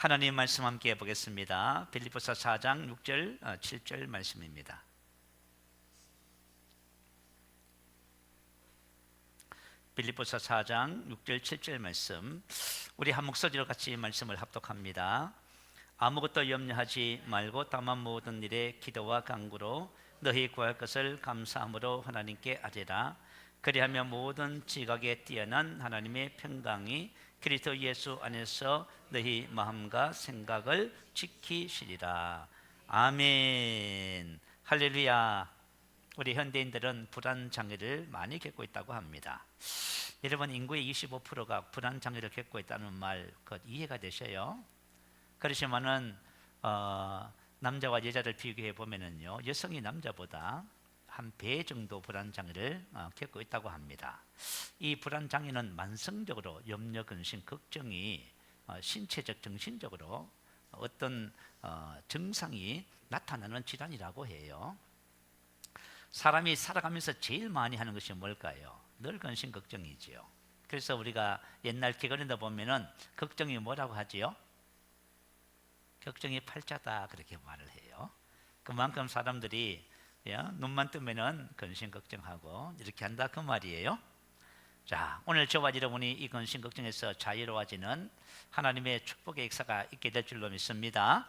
하나님 말씀 함께 보겠습니다. 빌립보서 4장 6절 7절 말씀입니다. 빌립보서 4장 6절 7절 말씀, 우리 한 목소리로 같이 말씀을 합독합니다. 아무것도 염려하지 말고 다만 모든 일에 기도와 간구로 너희 구할 것을 감사함으로 하나님께 아뢰라. 그리하면 모든 지각에 뛰어난 하나님의 평강이 그리스도 예수 안에서 너희 마음과 생각을 지키시리라. 아멘. 할렐루야. 우리 현대인들은 불안 장애를 많이 겪고 있다고 합니다. 여러분, 인구의 25%가 불안 장애를 겪고 있다는 말 이해가 되셔요? 그렇지만은 남자와 여자를 비교해 보면은요, 여성이 남자보다 한 배 정도 불안 장애를 겪고 있다고 합니다. 이 불안 장애는 만성적으로 염려, 근심, 걱정이 신체적, 정신적으로 어떤 증상이 나타나는 질환이라고 해요. 사람이 살아가면서 제일 많이 하는 것이 뭘까요? 늘 근심, 걱정이지요. 그래서 우리가 옛날 개그랜드 보면은 걱정이 뭐라고 하지요? 걱정이 팔자다, 그렇게 말을 해요. 그만큼 사람들이 눈만 뜨면은 근심 걱정하고 이렇게 한다, 그 말이에요. 자, 오늘 저와 여러분이 이 근심 걱정에서 자유로워지는 하나님의 축복의 역사가 있게 될 줄로 믿습니다.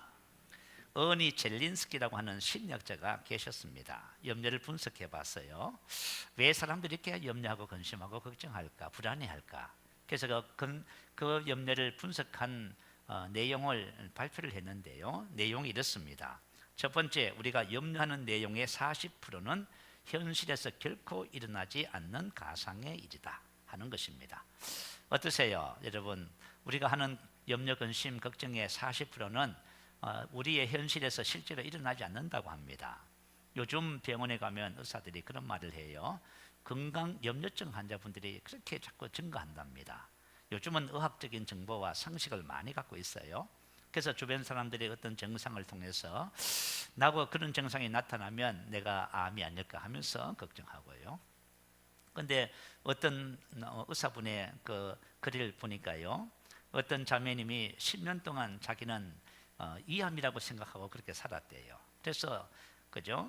어니 젤린스키라고 하는 심리학자가 계셨습니다. 염려를 분석해 봤어요. 왜 사람들이 이렇게 염려하고 근심하고 걱정할까, 불안해할까? 그래서 그 염려를 분석한 내용을 발표를 했는데요. 내용이 이렇습니다. 첫 번째, 우리가 염려하는 내용의 40%는 현실에서 결코 일어나지 않는 가상의 일이다 하는 것입니다. 어떠세요, 여러분? 우리가 하는 염려, 근심, 걱정의 40%는 우리의 현실에서 실제로 일어나지 않는다고 합니다. 요즘 병원에 가면 의사들이 그런 말을 해요. 건강 염려증 환자분들이 그렇게 자꾸 증가한답니다. 요즘은 의학적인 정보와 상식을 많이 갖고 있어요. 그래서 주변 사람들의 어떤 증상을 통해서 나고 그런 증상이 나타나면 내가 암이 아닐까 하면서 걱정하고요. 그런데 어떤 의사분의 그 글을 보니까요, 어떤 자매님이 10년 동안 자기는 이암이라고 생각하고 그렇게 살았대요. 그래서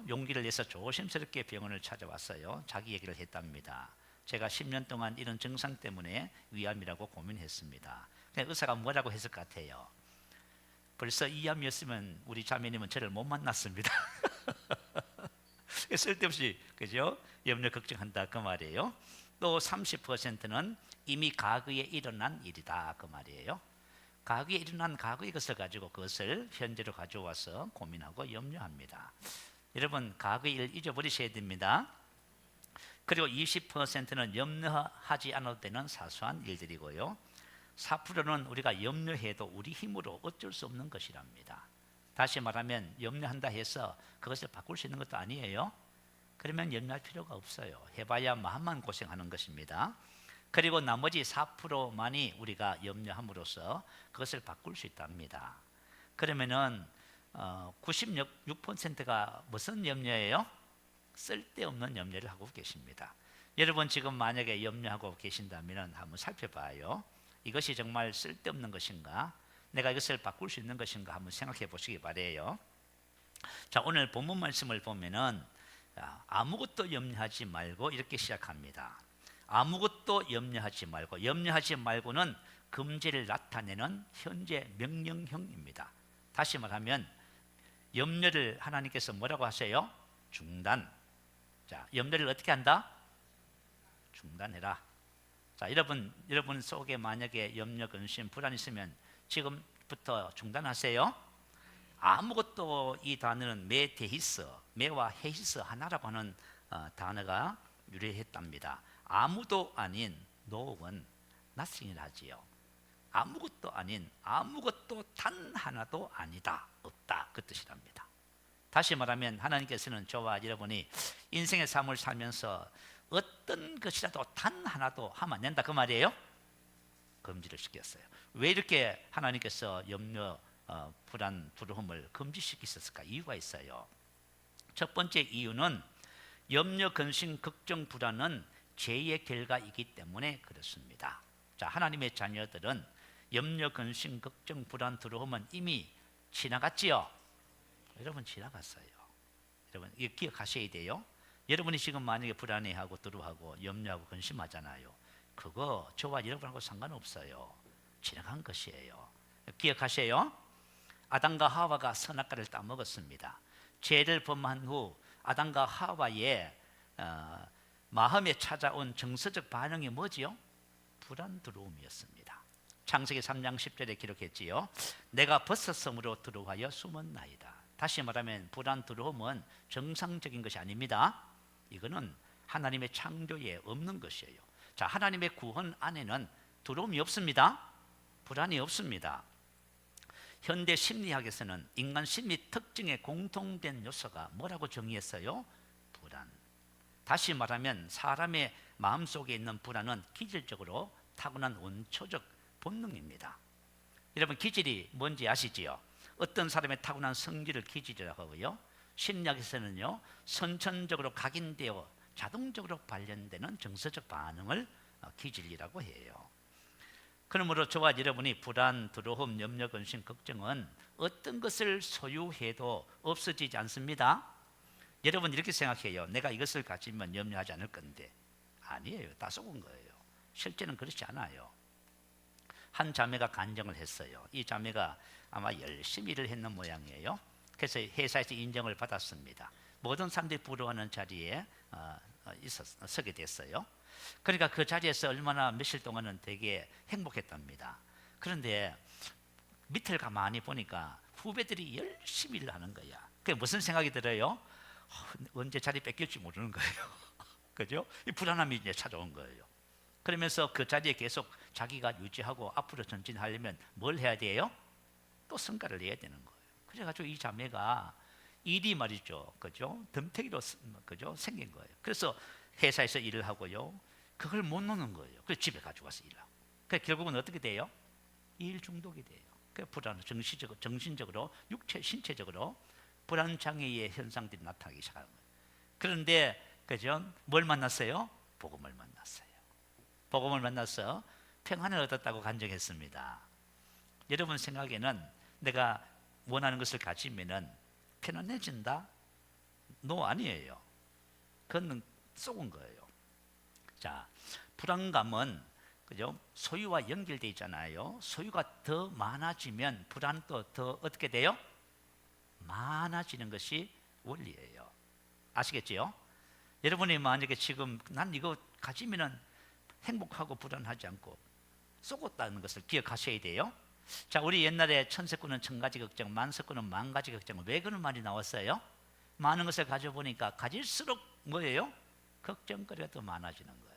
용기를 내서 조심스럽게 병원을 찾아왔어요. 자기 얘기를 했답니다. 제가 10년 동안 이런 증상 때문에 위암이라고 고민했습니다. 의사가 뭐라고 했을 것 같아요? 벌써 이암이었으면 우리 자매님은 저를 못 만났습니다. 쓸데없이 염려 걱정한다, 그 말이에요. 또 30%는 이미 과거에 일어난 일이다, 그 말이에요. 과거에 일어난 과거의 것을 가지고 그것을 현재로 가져와서 고민하고 염려합니다. 여러분, 과거의 일을 잊어버리셔야 됩니다. 그리고 20%는 염려하지 않아도 되는 사소한 일들이고요. 4%는 우리가 염려해도 우리 힘으로 어쩔 수 없는 것이랍니다. 다시 말하면 염려한다 해서 그것을 바꿀 수 있는 것도 아니에요. 그러면 염려할 필요가 없어요. 해봐야 마음만 고생하는 것입니다. 그리고 나머지 4%만이 우리가 염려함으로써 그것을 바꿀 수 있답니다. 그러면은 96%가 무슨 염려예요? 쓸데없는 염려를 하고 계십니다. 여러분, 지금 만약에 염려하고 계신다면 한번 살펴봐요. 이것이 정말 쓸데없는 것인가? 내가 이것을 바꿀 수 있는 것인가? 한번 생각해 보시기 바래요. 자, 오늘 본문 말씀을 보면은 아무것도 염려하지 말고 이렇게 시작합니다. 아무것도 염려하지 말고, 염려하지 말고는 금지를 나타내는 현재 명령형입니다. 다시 말하면 염려를 하나님께서 뭐라고 하세요? 중단. 자, 염려를 어떻게 한다? 중단해라. 자, 여러분 속에 만약에 염려, 근심, 불안 있으면 지금부터 중단하세요. 아무것도, 이 단어는 메테히스, 메와 헤히스 하나라고 하는 단어가 유래했답니다. 아무도 아닌 노원, nothing을 하지요. 아무것도 아닌, 아무것도 단 하나도 아니다, 없다, 그 뜻이랍니다. 다시 말하면 하나님께서는 저와 여러분이 인생의 삶을 살면서 어떤 것이라도 단 하나도 하면 안 된다, 그 말이에요. 금지를 시켰어요. 왜 이렇게 하나님께서 염려, 불안, 두려움을 금지시키셨을까? 이유가 있어요. 첫 번째 이유는 염려, 근심, 걱정, 불안은 죄의 결과이기 때문에 그렇습니다. 자, 하나님의 자녀들은 염려, 근심, 걱정, 불안, 두려움은 이미 지나갔지요? 여러분 지나갔어요. 여러분 이거 기억하셔야 돼요. 여러분이 지금 만약에 불안해하고 두려워하고 염려하고 근심하잖아요. 그거 저와 여러분하고 상관없어요. 지나간 것이에요. 기억하세요. 아담과 하와가 선악과를 따먹었습니다. 죄를 범한 후 아담과 하와의 마음에 찾아온 정서적 반응이 뭐지요? 불안, 두려움이었습니다. 창세기 3장 10절에 기록했지요. 내가 버섯섬으로 들어와여 숨었나이다. 다시 말하면 불안, 두려움은 정상적인 것이 아닙니다. 이거는 하나님의 창조에 없는 것이에요. 자, 하나님의 구원 안에는 두려움이 없습니다. 불안이 없습니다. 현대 심리학에서는 인간 심리 특징의 공통된 요소가 뭐라고 정의했어요? 불안. 다시 말하면 사람의 마음속에 있는 불안은 기질적으로 타고난 원초적 본능입니다. 여러분 기질이 뭔지 아시지요? 어떤 사람의 타고난 성질을 기질이라고 하고요, 심리학에서는요 선천적으로 각인되어 자동적으로 발현되는 정서적 반응을 기질이라고 해요. 그러므로 저와 여러분이 불안, 두려움, 염려, 근심, 걱정은 어떤 것을 소유해도 없어지지 않습니다. 여러분 이렇게 생각해요. 내가 이것을 가지면 염려하지 않을 건데. 아니에요. 다 속은 거예요. 실제는 그렇지 않아요. 한 자매가 간증을 했어요. 이 자매가 아마 열심히 일을 했는 모양이에요. 그래서 회사에서 인정을 받았습니다. 모든 사람들이 부러워하는 자리에 서게 됐어요. 그러니까 그 자리에서 얼마나 며칠 동안은 되게 행복했답니다. 그런데 밑을 가만히 보니까 후배들이 열심히 일을 하는 거야. 그게 무슨 생각이 들어요? 언제 자리 뺏길지 모르는 거예요. 그죠? 이 불안함이 이제 찾아온 거예요. 그러면서 그 자리에 계속 자기가 유지하고 앞으로 전진하려면 뭘 해야 돼요? 또 성과를 내야 되는 거예요. 그래가지고 이 자매가 일이 말이죠, 그죠? 덤태기로 그죠? 생긴 거예요. 그래서 회사에서 일을 하고요, 그걸 못 놓는 거예요. 그래서 집에 가져가서 일하고. 그래서 결국은 어떻게 돼요? 일 중독이 돼요. 그 불안, 정신적으로, 신체적으로 불안 장애의 현상들이 나타나기 시작하는 거예요. 그런데 그죠? 뭘 만났어요? 복음을 만났어요. 복음을 만나서 평안을 얻었다고 간증했습니다. 여러분 생각에는 내가 원하는 것을 가지면은 편안해진다? No, 아니에요. 그건 속은 거예요. 자, 불안감은 그죠? 소유와 연결되어 있잖아요. 소유가 더 많아지면 불안도 더 어떻게 돼요? 많아지는 것이 원리예요. 아시겠지요? 여러분이 만약에 지금 난 이거 가지면은 행복하고 불안하지 않고 쏘겠다는 것을 기억하셔야 돼요. 자, 우리 옛날에 천석구는 천가지 걱정, 만석구는 만가지 걱정, 왜 그런 말이 나왔어요? 많은 것을 가져보니까 가질수록 뭐예요? 걱정거리가 더 많아지는 거예요.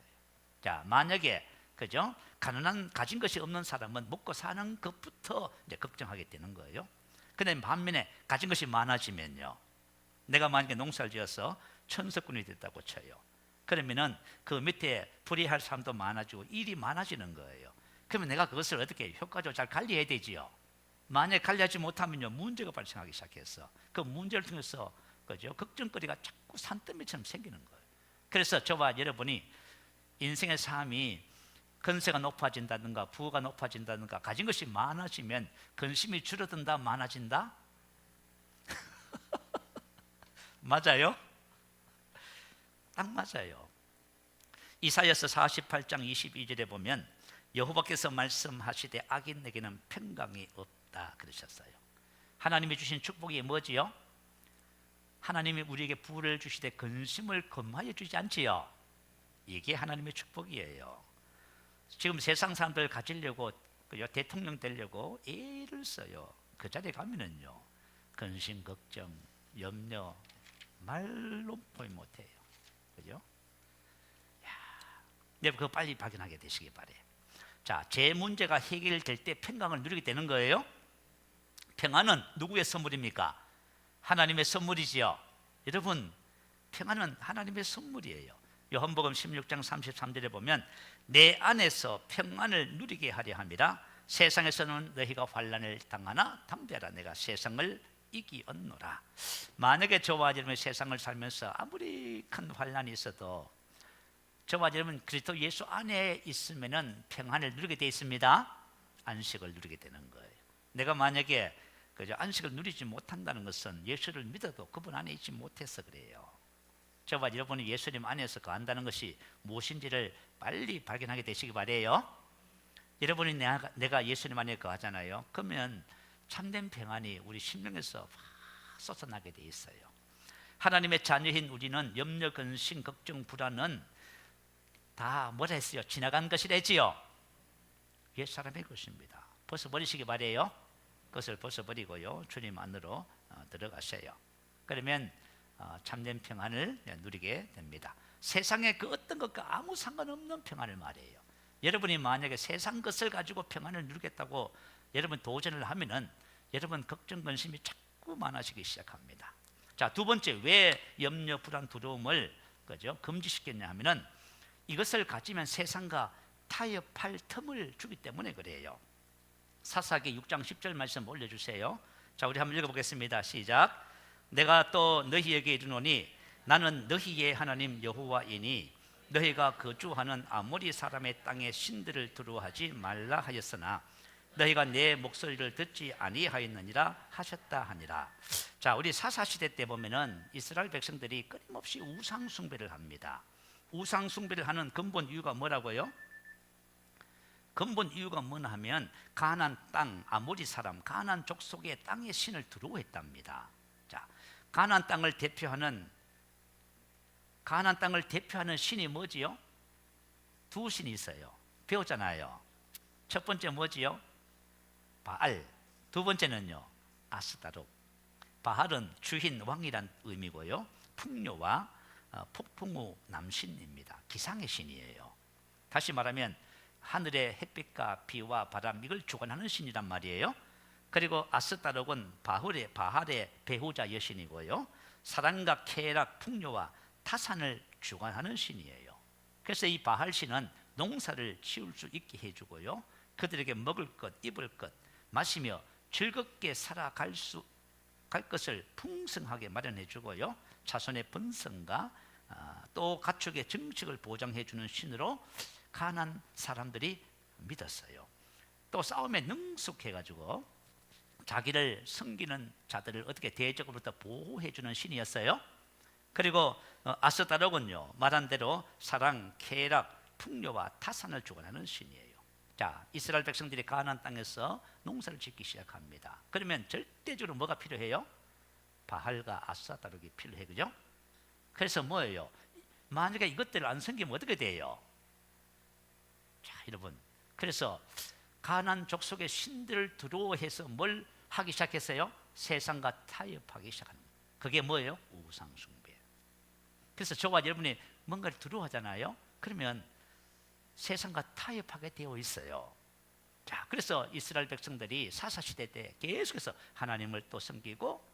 자, 만약에 그죠? 가난한 가진 것이 없는 사람은 먹고 사는 것부터 이제 걱정하게 되는 거예요. 근데 반면에 가진 것이 많아지면요, 내가 만약에 농사를 지어서 천석군이 됐다고 쳐요. 그러면은 그 밑에 불이할 사람도 많아지고 일이 많아지는 거예요. 그러면 내가 그것을 어떻게 효과적으로 잘 관리해야 되지요. 만약에 관리하지 못하면요, 문제가 발생하기 시작했어. 그 문제를 통해서 그죠? 걱정거리가 자꾸 산더미처럼 생기는 거예요. 그래서 저와 여러분이 인생의 삶이 건세가 높아진다든가 부가 높아진다든가 가진 것이 많아지면 근심이 줄어든다, 많아진다? 맞아요? 딱 맞아요. 이사야서 48장 22절에 보면 여호와께서 말씀하시되 악인에게는 평강이 없다 그러셨어요. 하나님이 주신 축복이 뭐지요? 하나님이 우리에게 부를 주시되 근심을 금하여 주지 않지요. 이게 하나님의 축복이에요. 지금 세상 사람들 가지려고 대통령 되려고 애를 써요. 그 자리에 가면은요, 근심, 걱정, 염려 말로 표현 못해요. 그죠? 여러분 그거 빨리 발견하게 되시기 바래요. 자, 제 문제가 해결될 때 평강을 누리게 되는 거예요. 평안은 누구의 선물입니까? 하나님의 선물이지요. 여러분, 평안은 하나님의 선물이에요. 요한복음 16장 33절에 보면 내 안에서 평안을 누리게 하려 함이라. 세상에서는 너희가 환난을 당하나 담대하라. 내가 세상을 이기었노라. 만약에 저와 여러분이 세상을 살면서 아무리 큰 환난이 있어도 저와 여러분 그리스도 예수 안에 있으면은 평안을 누리게 되어 있습니다. 안식을 누리게 되는 거예요. 내가 만약에 그죠 안식을 누리지 못한다는 것은 예수를 믿어도 그분 안에 있지 못해서 그래요. 저와 여러분이 예수님 안에서 거한다는 것이 무엇인지를 빨리 발견하게 되시기 바래요. 여러분이 내가 예수님 안에 거하잖아요. 그러면 참된 평안이 우리 심령에서 막 솟아나게 돼 있어요. 하나님의 자녀인 우리는 염려, 근심, 걱정, 불안은 다 뭐라 했어요? 지나간 것이래지요. 옛사람의 것입니다. 벗어버리시기 바래요. 그것을 벗어버리고요 주님 안으로 들어가세요. 그러면 참된 평안을 누리게 됩니다. 세상의 그 어떤 것과 아무 상관없는 평안을 말해요. 여러분이 만약에 세상 것을 가지고 평안을 누리겠다고 여러분 도전을 하면은 여러분 걱정 근심이 자꾸 많아지기 시작합니다. 자, 두 번째, 왜 염려, 불안, 두려움을 그죠 금지시켰냐 하면은 이것을 가지면 세상과 타협할 틈을 주기 때문에 그래요. 사사기 6장 10절 말씀 올려주세요. 자, 우리 한번 읽어보겠습니다. 시작. 내가 또 너희에게 이르노니 나는 너희의 하나님 여호와이니 너희가 거주하는 아모리 사람의 땅의 신들을 두려워하지 말라 하였으나 너희가 내 목소리를 듣지 아니하였느니라 하셨다 하니라. 자, 우리 사사 시대 때 보면은 이스라엘 백성들이 끊임없이 우상 숭배를 합니다. 우상 숭배를 하는 근본 이유가 뭐라고요? 근본 이유가 뭐냐 하면 가나안 땅, 아모리 사람, 가나안 족속의 땅의 신을 두려워했답니다. 자, 가나안 땅을 대표하는 신이 뭐지요? 두 신이 있어요. 배웠잖아요. 첫 번째 뭐지요? 바알. 두 번째는요, 아스타롯. 바알은 주인 왕이란 의미고요, 풍요와 폭풍 후 남신입니다. 기상의 신이에요. 다시 말하면 하늘의 햇빛과 비와 바람 이걸 주관하는 신이란 말이에요. 그리고 아스타롯은 바알의 배후자 여신이고요, 사랑과 쾌락, 풍요와 타산을 주관하는 신이에요. 그래서 이 바알 신은 농사를 지을 수 있게 해주고요, 그들에게 먹을 것, 입을 것, 마시며 즐겁게 살아갈 것을 풍성하게 마련해 주고요, 자손의 번성과 또 가축의 정식을 보장해 주는 신으로 가나안 사람들이 믿었어요. 또 싸움에 능숙해 가지고 자기를 섬기는 자들을 어떻게 대적으로부터 보호해 주는 신이었어요. 그리고 아스타롯은요, 말한 대로 사랑, 쾌락, 풍요와 타산을 주관하는 신이에요. 자, 이스라엘 백성들이 가나안 땅에서 농사를 짓기 시작합니다. 그러면 절대적으로 뭐가 필요해요? 바알과 아스타롯이 필요해, 그죠? 그래서 뭐예요? 만약에 이것들을 안 섬기면 어떻게 돼요? 자, 여러분, 그래서 가나안 족속의 신들을 두려워해서 뭘 하기 시작했어요? 세상과 타협하기 시작합니다. 그게 뭐예요? 우상숭배. 그래서 저와 여러분이 뭔가를 두려워하잖아요. 그러면 세상과 타협하게 되어 있어요. 자, 그래서 이스라엘 백성들이 사사시대 때 계속해서 하나님을 또 섬기고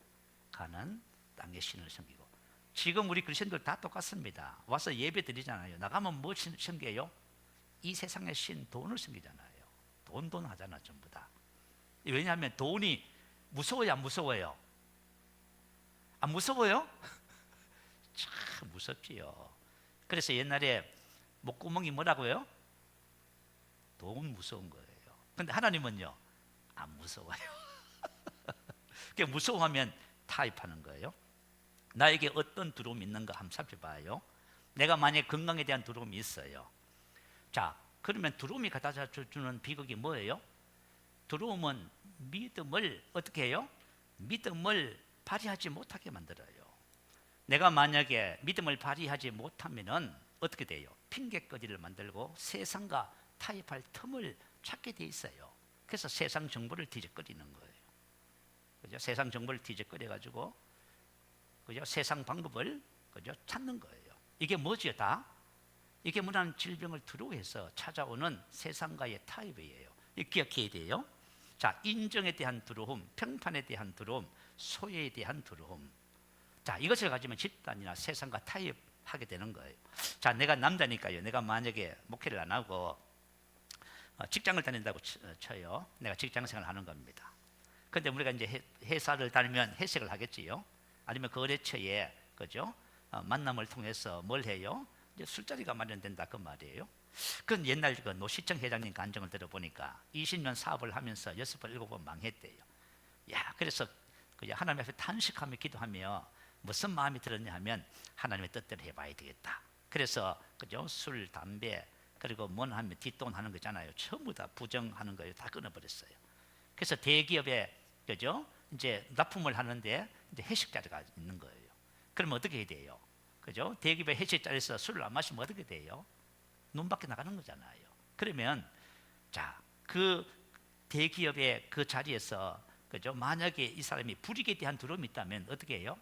가나안 땅의 신을 섬기고, 지금 우리 그리스도인들 다 똑같습니다. 와서 예배 드리잖아요. 나가면 뭐 섬겨요? 이 세상의 신, 돈을 섬기잖아요. 돈 하잖아, 전부 다. 왜냐하면 돈이 무서워요, 안 무서워요? 안 무서워요? 참 무섭지요. 그래서 옛날에 목구멍이 뭐라고요? 돈 무서운 거예요. 근데 하나님은요, 안 무서워요. 그게 무서워하면 타협하는 거예요. 나에게 어떤 두려움이 있는가 한번 살펴봐요. 내가 만약 건강에 대한 두려움이 있어요. 자, 그러면 두려움이 갖다 주는 비극이 뭐예요? 두려움은 믿음을 어떻게 해요? 믿음을 발휘하지 못하게 만들어요. 내가 만약에 믿음을 발휘하지 못하면은 어떻게 돼요? 핑계거리를 만들고 세상과 타협할 틈을 찾게 돼 있어요. 그래서 세상 정보를 뒤적거리는 거예요. 그죠? 세상 정보를 뒤적거려 가지고 그죠? 세상 방법을 그죠? 찾는 거예요. 이게 뭐지요, 다? 이게 뭐냐면 질병을 두려워해서 찾아오는 세상과의 타협이에요. 이거 기억해야 돼요. 자, 인정에 대한 두려움, 평판에 대한 두려움, 소외에 대한 두려움. 자, 이것을 가지면 집단이나 세상과 타협하게 되는 거예요. 자, 내가 남자니까요. 내가 만약에 목회를 안 하고 직장을 다닌다고 쳐요. 내가 직장 생활을 하는 겁니다. 근데 우리가 이제 회사를 다니면 회식을 하겠지요. 아니면 거래처에 그죠? 만남을 통해서 뭘 해요? 이제 술자리가 마련된다 그 말이에요. 그건 옛날 그 노시청 회장님 간증을 들어보니까 20년 사업을 하면서 6번 7번 망했대요. 야, 그래서 그냥 하나님 앞에 탄식하며 기도하며 무슨 마음이 들었냐 하면 하나님의 뜻대로 해봐야 되겠다. 그래서 그죠, 술, 담배 그리고 뭔 하면 뒷돈 하는 거잖아요. 전부 다 부정하는 거예요. 다 끊어버렸어요. 그래서 대기업에 그죠, 이제 납품을 하는데 이제 회식 자리가 있는 거예요. 그러면 어떻게 해야 돼요? 그죠? 대기업의 회식 자리에서 술을 안 마시면 어떻게 돼요? 눈 밖에 나가는 거잖아요. 그러면 자, 그 대기업의 그 자리에서 그죠, 만약에 이 사람이 불이익에 대한 두려움이 있다면 어떻게 해요?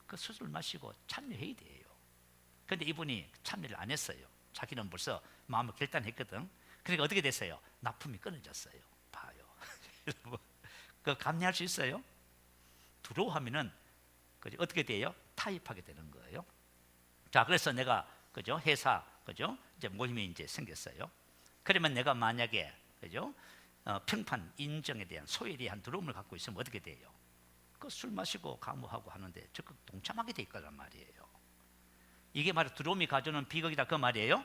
그 술을 마시고 참여해야 돼요. 그런데 이분이 참여를 안 했어요. 자기는 벌써 마음을 결단했거든. 그러니까 어떻게 됐어요? 납품이 끊어졌어요. 봐요. 그 감내할 수 있어요? 두려워하면은 그죠, 어떻게 돼요? 타협하게 되는 거예요. 자, 그래서 내가 그죠, 회사 그죠, 이제 모임이 이제 생겼어요. 그러면 내가 만약에 그죠, 평판 인정에 대한 소유에 대한 두려움을 갖고 있으면 어떻게 돼요? 그 술 마시고 가무하고 하는데 적극 동참하게 돼 있거란 말이에요. 이게 바로 두려움이 가져오는 비극이다 그 말이에요.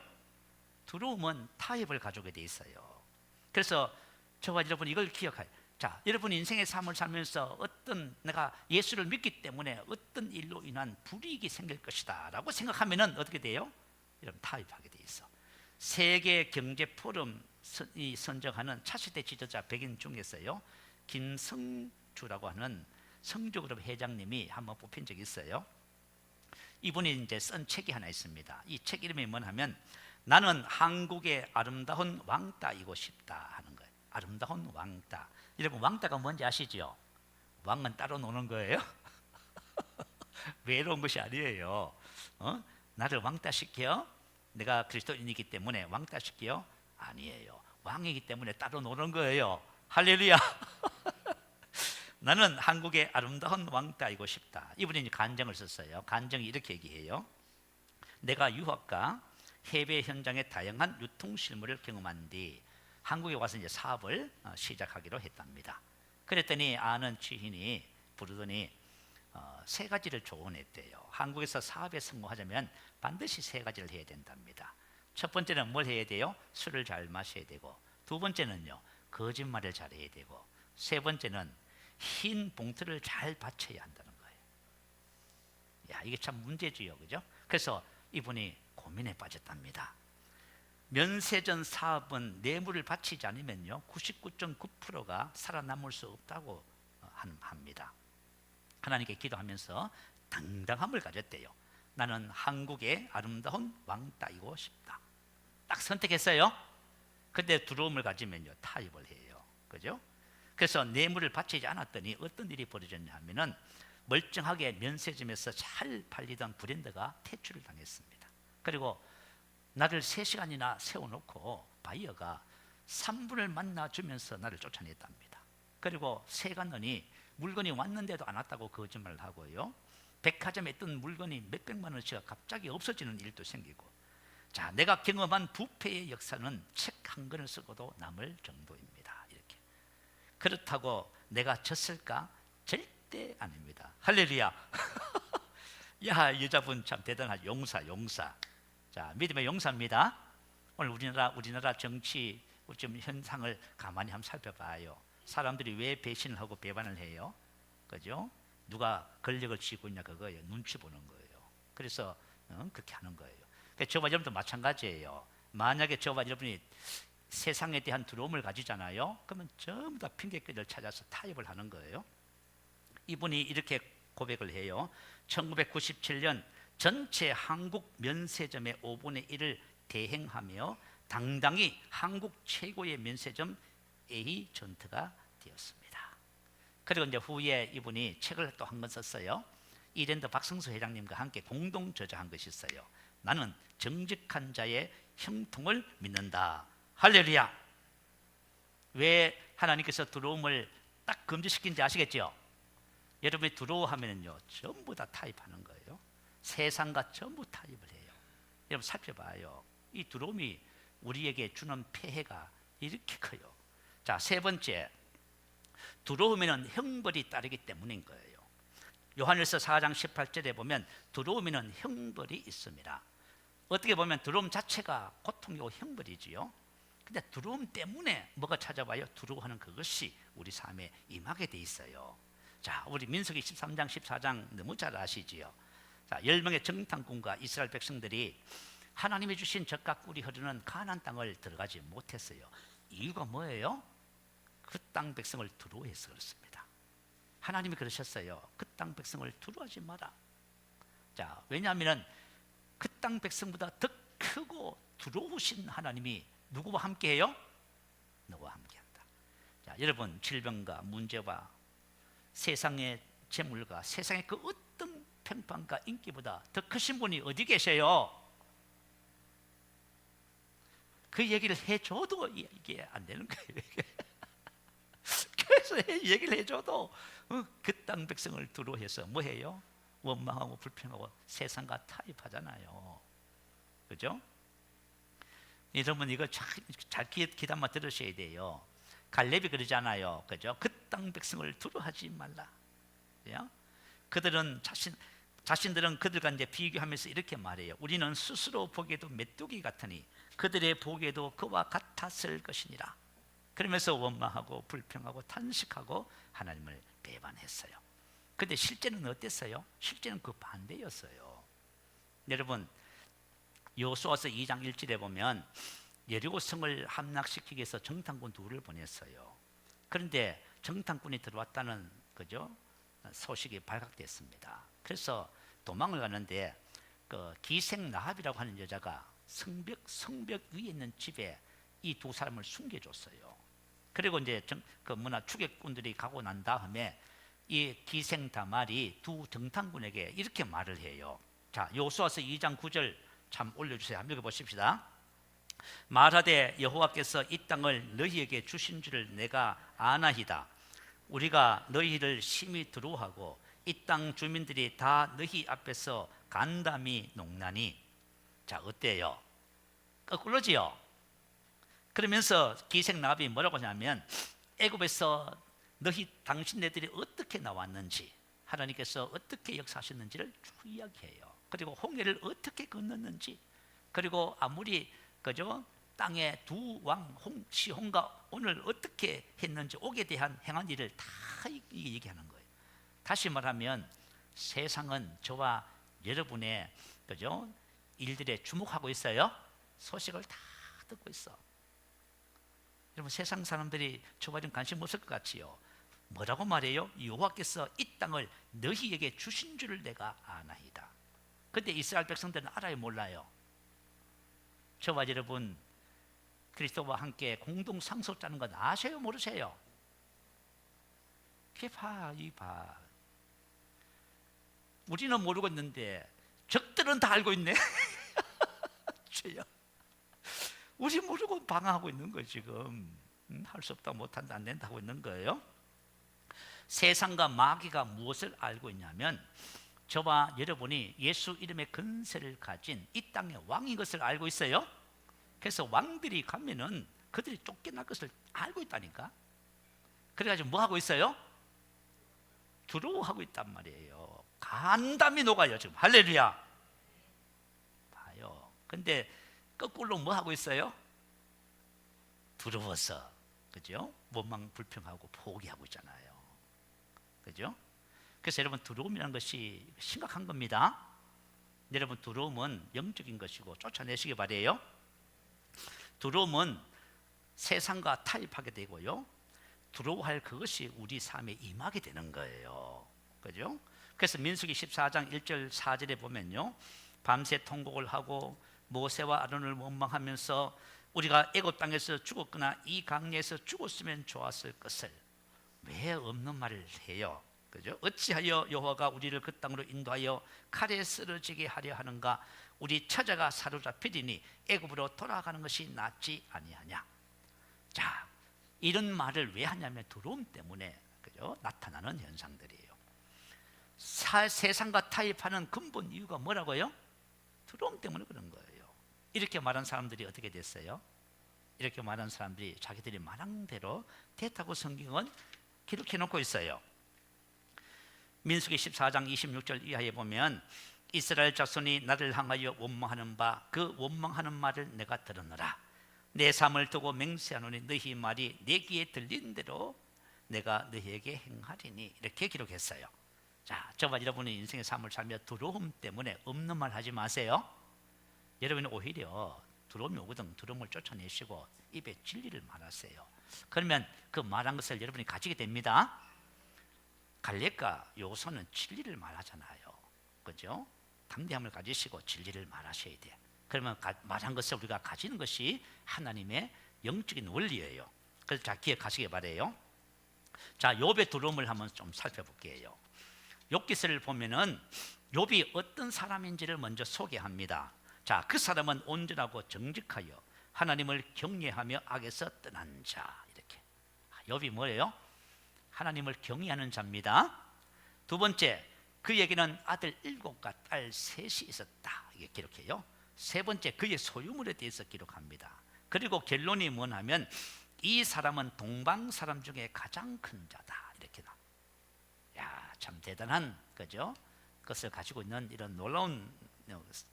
두려움은 타협을 가져오게 돼 있어요. 그래서 저와 여러분 이걸 기억해요. 자, 여러분 인생의 삶을 살면서 어떤 내가 예수를 믿기 때문에 어떤 일로 인한 불이익이 생길 것이다 라고 생각하면은 어떻게 돼요? 여러분 타협하게 돼 있어. 세계 경제 포럼이 선정하는 차세대 지도자 100인 중에서요, 김성주라고 하는 성주그룹 회장님이 한번 뽑힌 적이 있어요. 이분이 이제 쓴 책이 하나 있습니다. 이 책 이름이 뭐냐면 나는 한국의 아름다운 왕따이고 싶다 하는 거예요. 아름다운 왕따. 여러분 왕따가 뭔지 아시죠? 왕은 따로 노는 거예요. 외로운 것이 아니에요. 나를 왕따시켜? 내가 그리스도인이기 때문에 왕따시켜? 아니에요. 왕이기 때문에 따로 노는 거예요. 할렐루야. 나는 한국의 아름다운 왕따이고 싶다. 이분이 간증을 썼어요. 간증이 이렇게 얘기해요. 내가 유학과 해외 현장의 다양한 유통 실무를 경험한 뒤 한국에 와서 이제 사업을 시작하기로 했답니다. 그랬더니 아는 지인이 부르더니 세 가지를 조언했대요. 한국에서 사업에 성공하려면 반드시 세 가지를 해야 된답니다. 첫 번째는 뭘 해야 돼요? 술을 잘 마셔야 되고, 두 번째는요, 거짓말을 잘해야 되고, 세 번째는 흰 봉투를 잘 받쳐야 한다는 거예요. 야, 이게 참 문제지요, 그죠? 그래서 이분이 고민에 빠졌답니다. 면세점 사업은 뇌물을 바치지 않으면요 99.9%가 살아남을 수 없다고 합니다. 하나님께 기도하면서 당당함을 가졌대요. 나는 한국의 아름다운 왕따이고 싶다. 딱 선택했어요. 근데 두려움을 가지면요 타협을 해요. 그죠? 그래서 뇌물을 바치지 않았더니 어떤 일이 벌어졌냐 하면은 멀쩡하게 면세점에서 잘 팔리던 브랜드가 퇴출을 당했습니다. 그리고 나를 3시간이나 세워놓고 바이어가 3분을 만나주면서 나를 쫓아냈답니다. 그리고 세갔느니 물건이 왔는데도 안 왔다고 거짓말을 하고요, 백화점에 있던 물건이 몇백만 원씩 갑자기 없어지는 일도 생기고, 자, 내가 경험한 부패의 역사는 책 한 권을 쓰고도 남을 정도입니다. 이렇게. 그렇다고 내가 졌을까? 절대 아닙니다. 할렐루야. 야, 여자분 참 대단하죠. 용사. 자, 믿음의 용사입니다. 오늘 우리나라 정치 좀 현상을 가만히 한번 살펴봐요. 사람들이 왜 배신을 하고 배반을 해요? 그죠? 누가 권력을 쥐고 있냐 그거예요. 눈치 보는 거예요. 그래서 그렇게 하는 거예요. 그러니까 저와 여러분도 마찬가지예요. 만약에 저와 여러분이 세상에 대한 두려움을 가지잖아요. 그러면 전부 다 핑계거리를 찾아서 타협을 하는 거예요. 이분이 이렇게 고백을 해요. 1997년 전체 한국 면세점의 5분의 1을 대행하며 당당히 한국 최고의 면세점 에이전트가 되었습니다. 그리고 이제 후에 이분이 책을 또 한 권 썼어요. 이랜드 박성수 회장님과 함께 공동 저자한 것이 있어요. 나는 정직한 자의 형통을 믿는다. 할렐루야. 왜 하나님께서 두려움을 딱 금지시킨지 아시겠죠? 여러분이 두려워하면요 전부 다 타협하는 거예요. 세상과 전부 타협을 해요. 여러분 살펴봐요. 이 두려움이 우리에게 주는 폐해가 이렇게 커요. 자, 세 번째, 두려움에는 형벌이 따르기 때문인 거예요. 요한일서 4장 18절에 보면 두려움에는 형벌이 있습니다. 어떻게 보면 두려움 자체가 고통이고 형벌이지요. 근데 두려움 때문에 뭐가 찾아와요? 두려워하는 그것이 우리 삶에 임하게 돼 있어요. 자, 우리 민수기 13장 14장 너무 잘 아시지요. 자, 10명의 정탐꾼과 이스라엘 백성들이 하나님이 주신 젖과 꿀이 흐르는 가나안 땅을 들어가지 못했어요. 이유가 뭐예요? 그 땅 백성을 두려워해서 그렇습니다. 하나님이 그러셨어요. 그 땅 백성을 두려워하지 마라. 자, 왜냐하면 그 땅 백성보다 더 크고 두려우신 하나님이 누구와 함께해요? 너와 함께한다. 자, 여러분, 질병과 문제와 세상의 재물과 세상의 그 어떤 평판과 인기보다 더 크신 분이 어디 계세요? 그 얘기를 해줘도 이게 안 되는 거예요. 그래서 얘기를 해줘도 그 땅 백성을 두려워해서 뭐해요? 원망하고 불평하고 세상과 타협하잖아요. 그죠? 여러분, 이거 잘 귀담아 들으셔야 돼요. 갈렙이 그러잖아요. 그죠? 그 땅 백성을 두려워하지 말라. 그들은 자신들은 그들과 이제 비교하면서 이렇게 말해요. 우리는 스스로 보기에도 메뚜기 같으니 그들의 보기에도 그와 같았을 것이니라. 그러면서 원망하고 불평하고 탄식하고 하나님을 배반했어요. 근데 실제는 어땠어요? 실제는 그 반대였어요. 여러분, 여호수아서 2장 1절에 보면 여리고 성을 함락시키기 위해서 정탐꾼 둘을 보냈어요. 그런데 정탐꾼이 들어왔다는 그죠? 소식이 발각됐습니다. 그래서 도망을 가는데 그 기생 라합이라고 하는 여자가 성벽 위에 있는 집에 이 두 사람을 숨겨줬어요. 그리고 이제 그 추격꾼들이 가고 난 다음에 이 기생 다말이 두 정탐꾼에게 이렇게 말을 해요. 자, 여호수아서 2장 9절 참 올려주세요. 한번 읽어보십시다. 말하되 여호와께서 이 땅을 너희에게 주신 줄을 내가 아나이다. 우리가 너희를 심히 두려워하고 이 땅 주민들이 다 너희 앞에서 간담이 농나니. 자, 어때요? 거꾸로지요? 그러면서 기생 라합이 뭐라고 하냐면 애굽에서 당신네들이 어떻게 나왔는지, 하나님께서 어떻게 역사하셨는지를 쭉 이야기해요. 그리고 홍해를 어떻게 건넜는지, 그리고 아무리 그죠? 땅의 두 왕 시혼과 오늘 어떻게 했는지, 옥에 대한 행한 일을 다 얘기하는 거예요. 다시 말하면 세상은 저와 여러분의 그죠? 일들에 주목하고 있어요. 소식을 다 듣고 있어. 여러분, 세상 사람들이 저와 좀 관심 없을 것 같지요. 뭐라고 말해요? 여호와께서 이 땅을 너희에게 주신 줄을 내가 아나이다. 근데 이스라엘 백성들은 알아요, 몰라요? 저와 여러분 그리스도와 함께 공동 상속자는 건 아세요, 모르세요? 이봐. 우리는 모르고 있는데 적들은 다 알고 있네. 주여, 우리 모르고 방황하고 있는 거예요. 지금 할 수 없다, 못한다, 안 된다 하고 있는 거예요. 세상과 마귀가 무엇을 알고 있냐면 저와 여러분이 예수 이름의 근세를 가진 이 땅의 왕인 것을 알고 있어요. 그래서 왕들이 가면은 그들이 쫓겨날 것을 알고 있다니까. 그래가지고 뭐 하고 있어요? 두려워하고 있단 말이에요. 간담이 녹아요 지금. 할렐루야. 봐요. 근데 거꾸로 뭐 하고 있어요? 두려워서, 그죠? 원망 불평하고 포기하고 있잖아요. 그죠? 그래서 여러분, 두려움이라는 것이 심각한 겁니다. 여러분, 두려움은 영적인 것이고 쫓아내시기 바래요. 두려움은 세상과 타협하게 되고요, 두려워할 그것이 우리 삶에 임하게 되는 거예요. 그죠? 그래서 민수기 14장 1절 4절에 보면요, 밤새 통곡을 하고 모세와 아론을 원망하면서 우리가 애굽 땅에서 죽었거나 이 강야에서 죽었으면 좋았을 것을 왜 없는 말을 해요? 그죠? 어찌하여 여호와가 우리를 그 땅으로 인도하여 칼에 쓰러지게 하려 하는가? 우리 처자가 사로잡히리니 애굽으로 돌아가는 것이 낫지 아니하냐? 자, 이런 말을 왜 하냐면 두려움 때문에, 그죠? 나타나는 현상들이에요. 세상과 타협하는 근본 이유가 뭐라고요? 두려움 때문에 그런 거예요. 이렇게 말한 사람들이 어떻게 됐어요? 이렇게 말한 사람들이 자기들이 말한 대로 됐다고 성경은 기록해 놓고 있어요. 민수기 14장 26절 이하에 보면 이스라엘 자손이 나를 향하여 원망하는 바 그 원망하는 말을 내가 들었노라. 내 삶을 두고 맹세하노니 너희 말이 내 귀에 들린 대로 내가 너희에게 행하리니. 이렇게 기록했어요. 자, 저와 여러분이 인생의 삶을 살며 두려움 때문에 없는 말 하지 마세요. 여러분이 오히려 두려움이 오거든 두려움을 쫓아내시고 입에 진리를 말하세요. 그러면 그 말한 것을 여러분이 가지게 됩니다. 갈렙과 여호수아는 진리를 말하잖아요. 그죠? 담대함을 가지시고 진리를 말하셔야 돼. 그러면 말한 것을 우리가 가지는 것이 하나님의 영적인 원리예요. 그래서 자, 기억하시기 바래요. 자, 욥의 두려움을 한번 좀 살펴볼게요. 욥기서를 보면은 욥이 어떤 사람인지를 먼저 소개합니다. 자, 그 사람은 온전하고 정직하여 하나님을 경외하며 악에서 떠난 자. 이렇게. 욥이 뭐예요? 하나님을 경외하는 자입니다. 두 번째, 그에게는 아들 7과 딸 3이 있었다. 이게 기록해요. 세 번째, 그의 소유물에 대해서 기록합니다. 그리고 결론이 뭐냐면 이 사람은 동방 사람 중에 가장 큰 자다. 이렇게 나. 야, 참 대단한 그죠? 것을 가지고 있는 이런 놀라운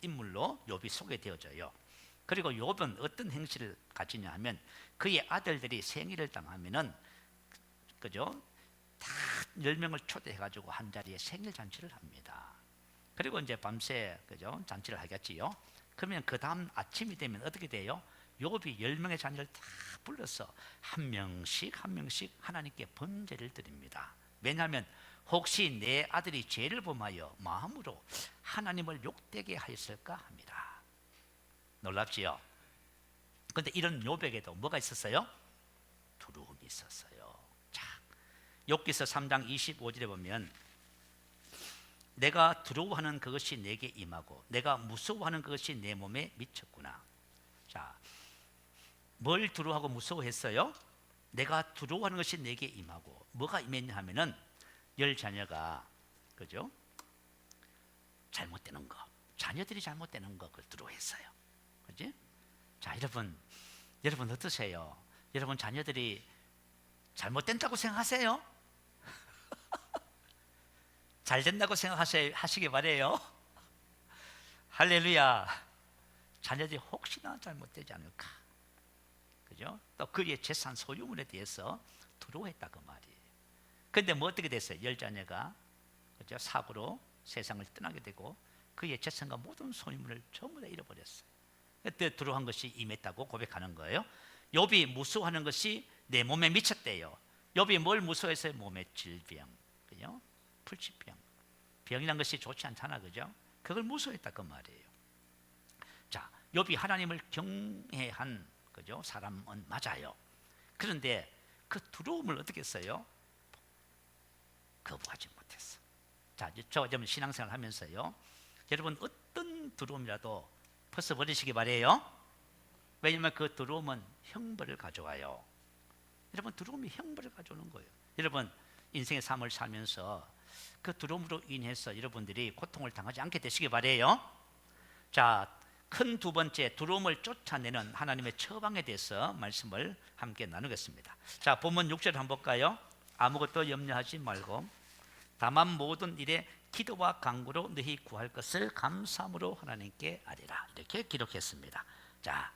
인물로 욥이 소개되어져요. 그리고 욥은 어떤 행실을 가지냐 하면 그의 아들들이 생일을 당하면은 그죠? 다 10명을 초대해 가지고 한 자리에 생일 잔치를 합니다. 그리고 이제 밤새 그죠? 잔치를 하겠지요. 그러면 그 다음 아침이 되면 어떻게 돼요? 욥이 10명의 자녀를 다 불러서 한 명씩 하나님께 번제를 드립니다. 왜냐하면 혹시 내 아들이 죄를 범하여 마음으로 하나님을 욕되게 하였을까 합니다. 놀랍지요? 그런데 이런 욥에게도 뭐가 있었어요? 두려움이 있었어요. 자, 욥기서 3장 25절에 보면 내가 두려워하는 그것이 내게 임하고 내가 무서워하는 그것이 내 몸에 미쳤구나. 자, 뭘 두려워하고 무서워했어요? 내가 두려워하는 것이 내게 임하고 뭐가 임했냐 하면은 10자녀가 그죠? 잘못되는 거, 자녀들이 잘못되는 거 그걸 두려워했어요. 그지? 자, 여러분 어떠세요? 여러분 자녀들이 잘못된다고 생각하세요? 잘 된다고 생각하시기 바래요. 할렐루야. 자녀들이 혹시나 잘못되지 않을까? 그죠? 또 그의 재산 소유물에 대해서 두려워했다 그 말이에요. 근데 뭐 어떻게 됐어요? 10자녀가 그죠? 사고로 세상을 떠나게 되고 그의 재산과 모든 소유물을 전부 다 잃어버렸어요. 그때 두려워한 것이 임했다고 고백하는 거예요. 욥이 무서워하는 것이 내 몸에 미쳤대요. 욥이 뭘 무서워했어요? 몸의 질병, 그죠? 불치병, 병이란 것이 좋지 않잖아, 그죠? 그걸 무서워했다 그 말이에요. 자, 욥이 하나님을 경외한 그죠? 사람은 맞아요. 그런데 그 두려움을 어떻게 했어요? 거부하지 못했어. 자, 저 신앙생활 하면서요. 여러분 어떤 두려움이라도 벗어버리시기 바래요. 왜냐하면 그 두려움은 형벌을 가져와요. 여러분 두려움이 형벌을 가져오는 거예요. 여러분 인생의 삶을 살면서 그 두려움으로 인해서 여러분들이 고통을 당하지 않게 되시기 바래요. 자, 큰 두 번째 두려움을 쫓아내는 하나님의 처방에 대해서 말씀을 함께 나누겠습니다. 자, 본문 6절 한번 볼까요? 아무것도 염려하지 말고 다만 모든 일에 기도와 간구로 너희 구할 것을 감사함으로 하나님께 아뢰라. 이렇게 기록했습니다. 자,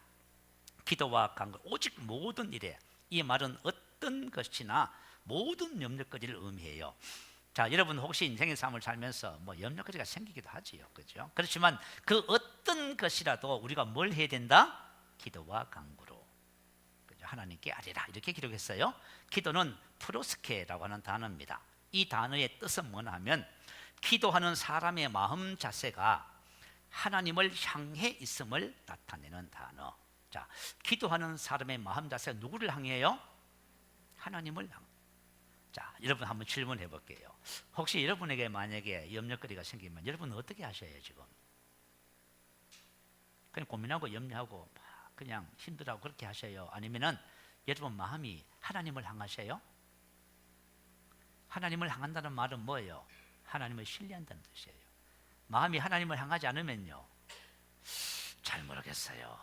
기도와 간구, 오직 모든 일에, 이 말은 어떤 것이나 모든 염려거리를 의미해요. 자, 여러분 혹시 인생의 삶을 살면서 뭐 염려거리가 생기기도 하지요, 그죠? 그렇지만 그 어떤 것이라도 우리가 뭘 해야 된다? 기도와 간구로, 그죠? 하나님께 아뢰라 이렇게 기록했어요. 기도는 프로스케라고 하는 단어입니다. 이 단어의 뜻은 뭐냐면 기도하는 사람의 마음 자세가 하나님을 향해 있음을 나타내는 단어. 자, 기도하는 사람의 마음 자세가 누구를 향해요? 하나님을 향해. 자, 여러분 한번 질문해 볼게요. 혹시 여러분에게 만약에 염려거리가 생기면 여러분은 어떻게 하셔요 지금? 그냥 고민하고 염려하고 그냥 힘들어하고 그렇게 하셔요? 아니면은 여러분 마음이 하나님을 향하세요? 하나님을 향한다는 말은 뭐예요? 하나님을 신뢰한다는 뜻이에요. 마음이 하나님을 향하지 않으면요, 잘 모르겠어요.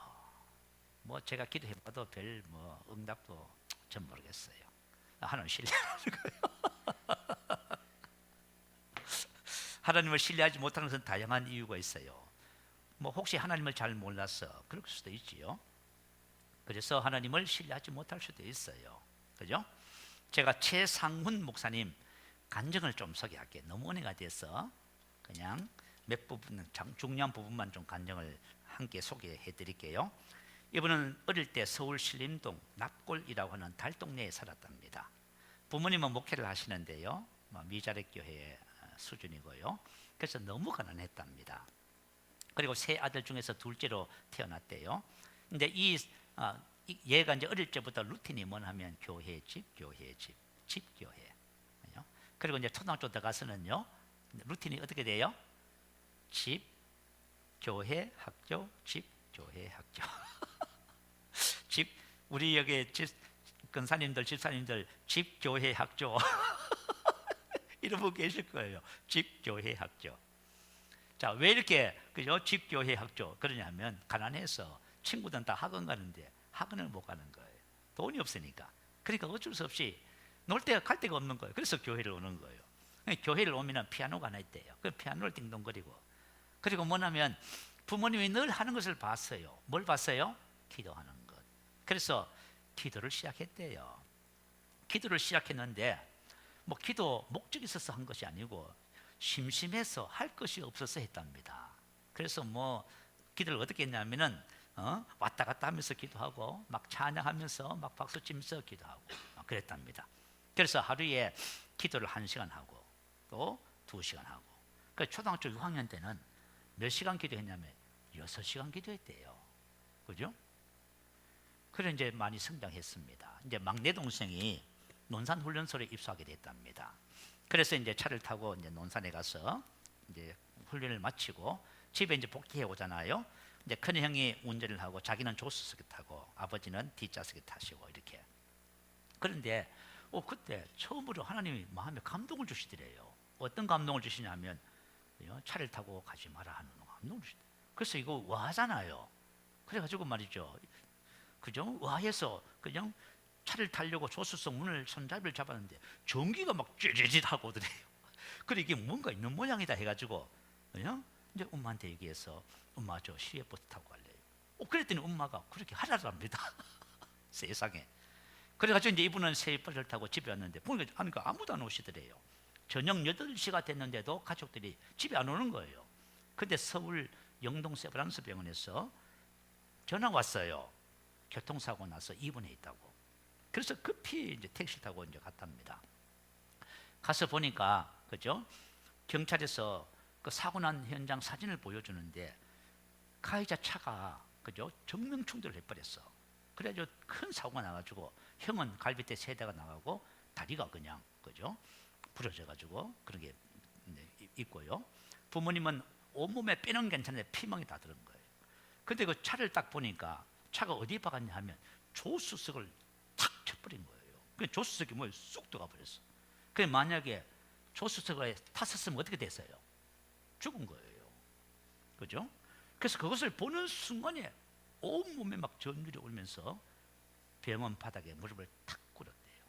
뭐 제가 기도해봐도 별 뭐 응답도 전 모르겠어요. 하나님 신뢰하는 거예요. 하나님을 신뢰하지 못하는 것은 다양한 이유가 있어요. 뭐 혹시 하나님을 잘 몰라서 그럴 수도 있지요. 그래서 하나님을 신뢰하지 못할 수도 있어요. 그죠? 제가 최상훈 목사님 간증을 좀 소개할게요. 너무 은혜가 돼서 그냥 몇 부분, 중요한 부분만 좀 간증을 함께 소개해 드릴게요. 이분은 어릴 때 서울 신림동 납골이라고 하는 달동네에 살았답니다. 부모님은 목회를 하시는데요, 미자렉 교회 수준이고요. 그래서 너무 가난했답니다. 그리고 세 아들 중에서 둘째로 태어났대요. 근데 얘가 이제 어릴 때부터 루틴이 뭐냐면 교회 집, 교회 집, 집 교회. 그리고 이제 초등학교 들어가서는요, 루틴이 어떻게 돼요? 집, 교회, 학교, 집, 교회, 학교. 집, 우리 여기 근사님들, 집사님들 집, 교회, 학교 이런 분 계실 거예요. 집, 교회, 학교. 자, 왜 이렇게 그죠? 집, 교회, 학교 그러냐면 가난해서 친구들은 다 학원 가는데 학원을 못 가는 거예요. 돈이 없으니까. 그러니까 어쩔 수 없이 놀 데가 갈 데가 없는 거예요. 그래서 교회를 오는 거예요. 교회를 오면 피아노가 하나 있대요. 그 피아노를 띵동거리고, 그리고 뭐냐면 부모님이 늘 하는 것을 봤어요. 뭘 봤어요? 기도하는 것. 그래서 기도를 시작했대요. 기도를 시작했는데 뭐 기도 목적이 있어서 한 것이 아니고 심심해서 할 것이 없어서 했답니다. 그래서 뭐 기도를 어떻게 했냐면은 왔다 갔다 하면서 기도하고 막 찬양하면서 막 박수 치면서 기도하고 그랬답니다. 그래서 하루에 기도를 1시간 하고 또 2시간 하고, 그 초등학교 6학년 때는 몇 시간 기도했냐면 6시간 기도했대요. 그죠? 그래 이제 많이 성장했습니다. 이제 막내 동생이 논산 훈련소에 입소하게 됐답니다. 그래서 이제 차를 타고 이제 논산에 가서 이제 훈련을 마치고 집에 이제 복귀해 오잖아요. 이제 큰 형이 운전을 하고 자기는 조수석에 타고 아버지는 뒷좌석에 타시고 이렇게. 그런데 그때 처음으로 하나님이 마음에 감동을 주시더래요. 어떤 감동을 주시냐면 차를 타고 가지 마라 하는 감동을 주시더래요. 그래서 이거 와하잖아요. 그래가지고 말이죠, 그죠? 와해서 그냥 차를 타려고 조수석 문을 손잡이를 잡았는데 전기가 막 쥐쥐짓 하고 오더래요. 그래 이게 뭔가 있는 모양이다 해가지고 그냥 이제 엄마한테 얘기해서 엄마 저 시외버스 타고 갈래요. 그랬더니 엄마가 그렇게 하라랍니다. 세상에. 그래가지고 이제 이분은 시외버스를 타고 집에 왔는데 보니까 아무도 안 오시더래요. 저녁 8시가 됐는데도 가족들이 집에 안 오는 거예요. 근데 서울 영동 세브란스 병원에서 전화가 왔어요. 교통사고 나서 입원해 있다고. 그래서 급히 이제 택시 타고 이제 갔답니다. 가서 보니까 그죠? 경찰에서 그 사고 난 현장 사진을 보여주는데 가해자 차가 그죠? 정면 충돌을 해버렸어. 그래가지고 큰 사고가 나가지고 형은 갈비뼈 3대가 나가고 다리가 그냥 그죠? 부러져가지고 그런 게 있고요. 부모님은 온몸에 뼈는 괜찮은데 피멍이 다 들은 거예요. 근데 그 차를 딱 보니까 차가 어디에 박았냐 하면 조수석을 탁 쳐버린 거예요. 그 조수석이 뭐에 쑥 들어가 버렸어. 그 만약에 조수석에 탔었으면 어떻게 됐어요? 죽은 거예요. 그죠? 그래서 그것을 보는 순간에 온몸에 막 전율이 오면서 병원 바닥에 무릎을 탁 꿇었대요.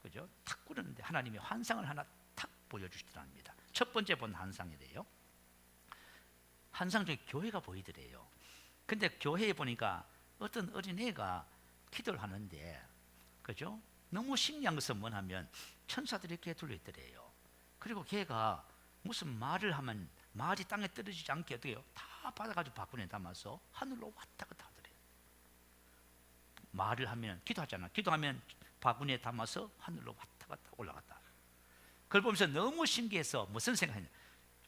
그죠? 탁 꿇었는데 하나님이 환상을 하나 탁 보여주시더랍니다. 첫 번째 본 환상이래요. 환상 중에 교회가 보이더래요. 근데 교회에 보니까 어떤 어린애가 기도를 하는데 그죠? 너무 신기한 것은 뭐냐면 천사들이 이렇게 둘러있더래요. 그리고 걔가 무슨 말을 하면 말이 땅에 떨어지지 않게 어떻게 해요? 다 받아가지고 바구니에 담아서 하늘로 왔다 갔다 하더래요. 말을 하면 기도하잖아. 기도하면 바구니에 담아서 하늘로 왔다 갔다 올라갔다. 그걸 보면서 너무 신기해서 무슨 생각했냐?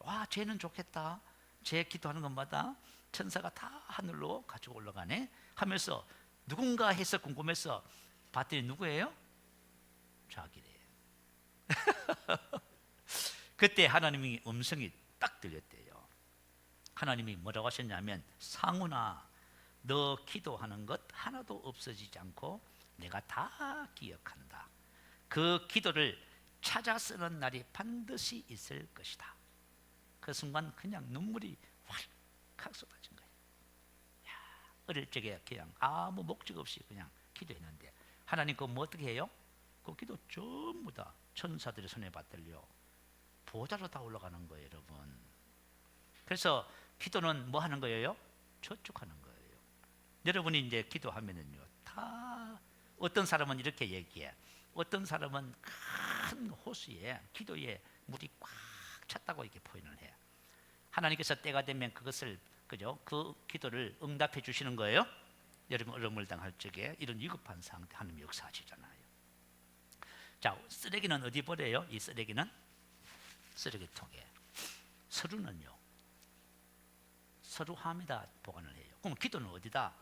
와, 쟤는 좋겠다. 쟤 기도하는 것마다 천사가 다 하늘로 가지고 올라가네 하면서 누군가 해서 궁금해서 봤더니 누구예요? 자기래요. 그때 하나님의 음성이 딱 들렸대요. 하나님이 뭐라고 하셨냐면 상훈아, 너 기도하는 것 하나도 없어지지 않고 내가 다 기억한다. 그 기도를 찾아 쓰는 날이 반드시 있을 것이다. 그 순간 그냥 눈물이 활칵 쏟아진 거예요. 야, 어릴 적에 그냥 아무 목적 없이 그냥 기도했는데 하나님 그거 뭐 어떻게 해요? 그 기도 전부 다 천사들의 손에 받들려 보좌로 다 올라가는 거예요, 여러분. 그래서 기도는 뭐 하는 거예요? 저축하는 거예요. 여러분이 이제 기도하면은요, 다 어떤 사람은 이렇게 얘기해. 어떤 사람은 큰 호수에 기도에 물이 꽉 찼다고 이렇게 표현을 해. 하나님께서 때가 되면 그것을 그죠? 그 기도를 응답해 주시는 거예요. 여러분 어려움을 당할 적에 이런 위급한 상태 하나님 역사하시잖아요. 자, 쓰레기는 어디 버려요? 이 쓰레기는 쓰레기통에. 서류는요, 서류함에다 보관을 해요. 그럼 기도는 어디다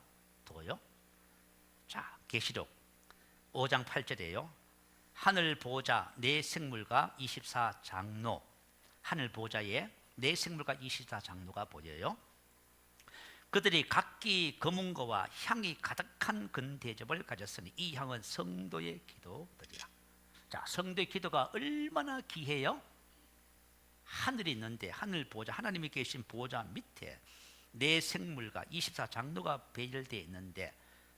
둬요? 자, 계시록 5장 8절에요. 하늘 보좌 네 생물과 24장로, 하늘 보좌에 네 생물과 24장로가 보여요. 그들이 각기 검은 거와 향이 가득한 금대접을 가졌으니 이 향은 성도의 기도들이라. 자, 성도의 기도가 얼마나 귀해요? 하늘이 있는데 하늘 보좌, 하나님이 계신 보좌 밑에 네 생물과 24장로가 배열되어 있는데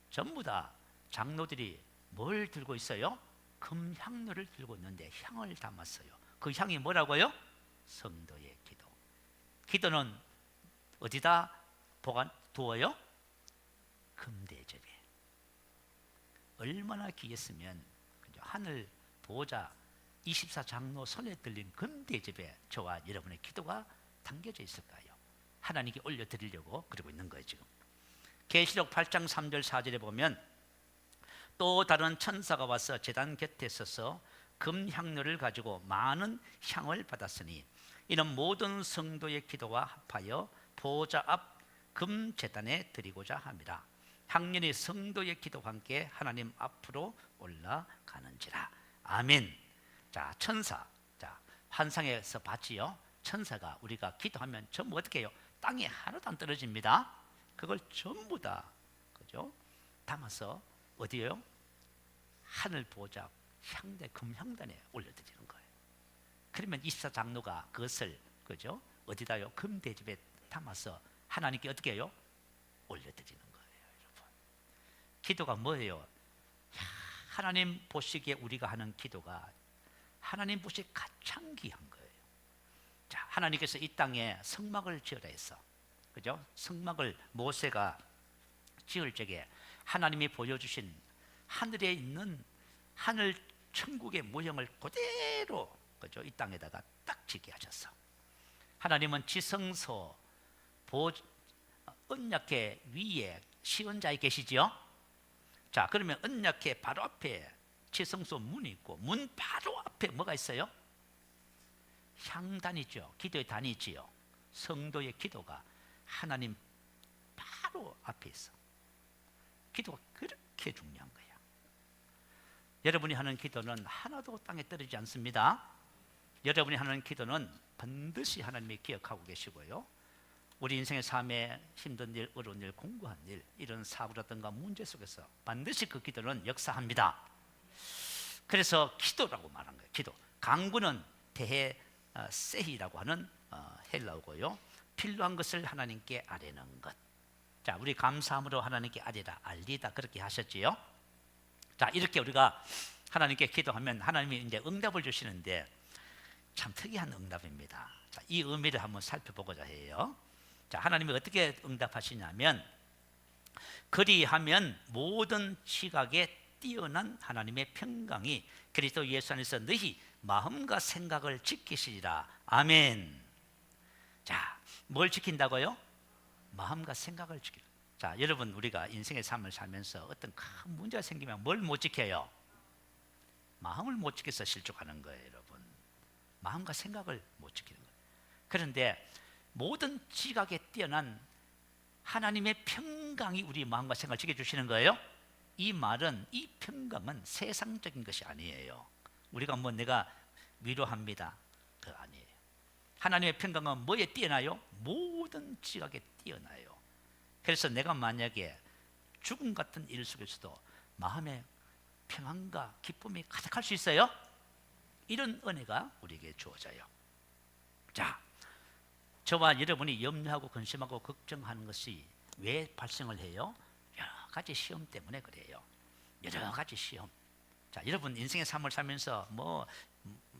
전부 다 장로들이 뭘 들고 있어요? 금향료를 들고 있는데 향을 담았어요. 그 향이 뭐라고요? 성도의 기도. 기도는 어디다 보관 두어요? 금대접에. 얼마나 귀했으면 하늘 보좌 24장로 손에 들린 금대접에 저와 여러분의 기도가 담겨져 있을까요? 하나님께 올려드리려고 그러고 있는 거예요. 지금 계시록 8장 3절 4절에 보면 또 다른 천사가 와서 제단 곁에 서서 금향료를 가지고 많은 향을 받았으니 이는 모든 성도의 기도와 합하여 보좌 앞 금제단에 드리고자 합니다. 향년이 성도의 기도와 함께 하나님 앞으로 올라가는지라. 아멘. 자, 천사. 자, 환상에서 봤지요. 천사가 우리가 기도하면 전부 어떻게 해요? 땅에 하나도 안 떨어집니다. 그걸 전부 다 그죠? 담아서 어디에요? 하늘 보좌 향대 금향단에 올려드리는 거예요. 그러면 24장로가 그것을 그죠? 어디다요? 금대접에 담아서 하나님께 어떻게 해요? 올려드리는 거예요, 여러분. 기도가 뭐예요? 하나님 보시기에 우리가 하는 기도가 하나님 보시기에 가장 귀한 거예요. 자, 하나님께서 이 땅에 성막을 지으라 했어. 그죠? 성막을 모세가 지을 적에 하나님이 보여주신 하늘에 있는 하늘 천국의 모형을 그대로 그죠? 이 땅에다가 딱 지게 하셨어. 하나님은 지성소 언약궤 위에 시언자에 계시죠? 자, 그러면 언약궤 바로 앞에 지성소 문이 있고 문 바로 앞에 뭐가 있어요? 향단이죠. 기도의 단이지요. 성도의 기도가 하나님 바로 앞에 있어. 기도가 그렇게 중요한 거야. 여러분이 하는 기도는 하나도 땅에 떨어지지 않습니다. 여러분이 하는 기도는 반드시 하나님이 기억하고 계시고요. 우리 인생의 삶에 힘든 일, 어려운 일, 공부한 일, 이런 사고라든가 문제 속에서 반드시 그 기도는 역사합니다. 그래서 기도라고 말한 거예요. 기도. 강구는 대해 세히라고 하는 헬라어고요. 필요한 것을 하나님께 아뢰는 것. 자, 우리 감사함으로 하나님께 아뢰라, 알리다 그렇게 하셨지요. 자, 이렇게 우리가 하나님께 기도하면 하나님이 이제 응답을 주시는데 참 특이한 응답입니다. 자, 이 의미를 한번 살펴보고자 해요. 자, 하나님이 어떻게 응답하시냐면 그리하면 모든 지각에 뛰어난 하나님의 평강이 그리스도 예수 안에서 너희 마음과 생각을 지키시리라. 아멘. 자, 뭘 지킨다고요? 마음과 생각을 지키라. 자, 여러분 우리가 인생의 삶을 살면서 어떤 큰 문제가 생기면 뭘 못 지켜요? 마음을 못 지켜서 실족하는 거예요, 여러분. 마음과 생각을 못 지키는 거예요. 그런데 모든 지각에 뛰어난 하나님의 평강이 우리 마음과 생각을 지켜주시는 거예요. 이 말은, 이 평강은 세상적인 것이 아니에요. 우리가 뭐 내가 위로합니다, 그거 아니에요. 하나님의 평강은 뭐에 뛰어나요? 모든 지각에 뛰어나요. 그래서 내가 만약에 죽음 같은 일 속에서도 마음의 평안과 기쁨이 가득할 수 있어요. 이런 은혜가 우리에게 주어져요. 자, 저와 여러분이 염려하고 근심하고 걱정하는 것이 왜 발생을 해요? 여러 가지 시험 때문에 그래요. 여러 가지 시험. 자, 여러분 인생의 삶을 살면서 뭐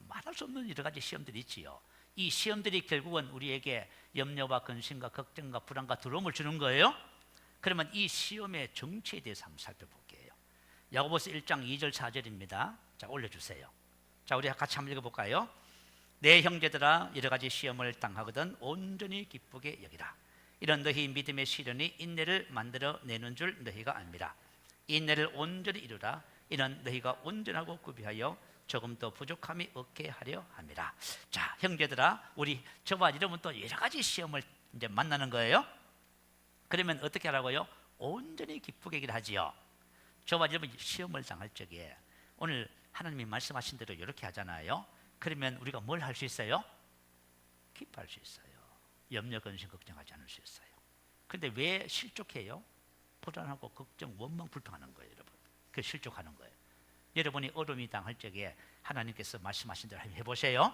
말할 수 없는 여러 가지 시험들이 있지요. 이 시험들이 결국은 우리에게 염려와 근심과 걱정과 불안과 두려움을 주는 거예요. 그러면 이 시험의 정체에 대해서 한번 살펴볼게요. 야고보서 1장 2절 4절입니다. 자, 올려주세요. 자, 우리 같이 한번 읽어볼까요? 내 형제들아, 여러 가지 시험을 당하거든 온전히 기쁘게 여기라. 이런 너희 믿음의 시련이 인내를 만들어 내는 줄 너희가 압니다. 인내를 온전히 이루라. 이는 너희가 온전하고 구비하여 조금 더 부족함이 없게 하려 합니다. 자, 형제들아, 우리 저와 여러분 또 여러 가지 시험을 이제 만나는 거예요. 그러면 어떻게 하라고요? 온전히 기쁘게 얘기를 하지요. 저와 여러분 시험을 당할 적에 오늘 하나님이 말씀하신 대로 이렇게 하잖아요. 그러면 우리가 뭘 할 수 있어요? 기뻐할 수 있어요. 염려, 근심, 걱정하지 않을 수 있어요. 그런데 왜 실족해요? 불안하고 걱정, 원망, 불평하는 거예요, 여러분. 그 실족하는 거예요. 여러분이 어려움이 당할 적에 하나님께서 말씀하신 대로 해보세요.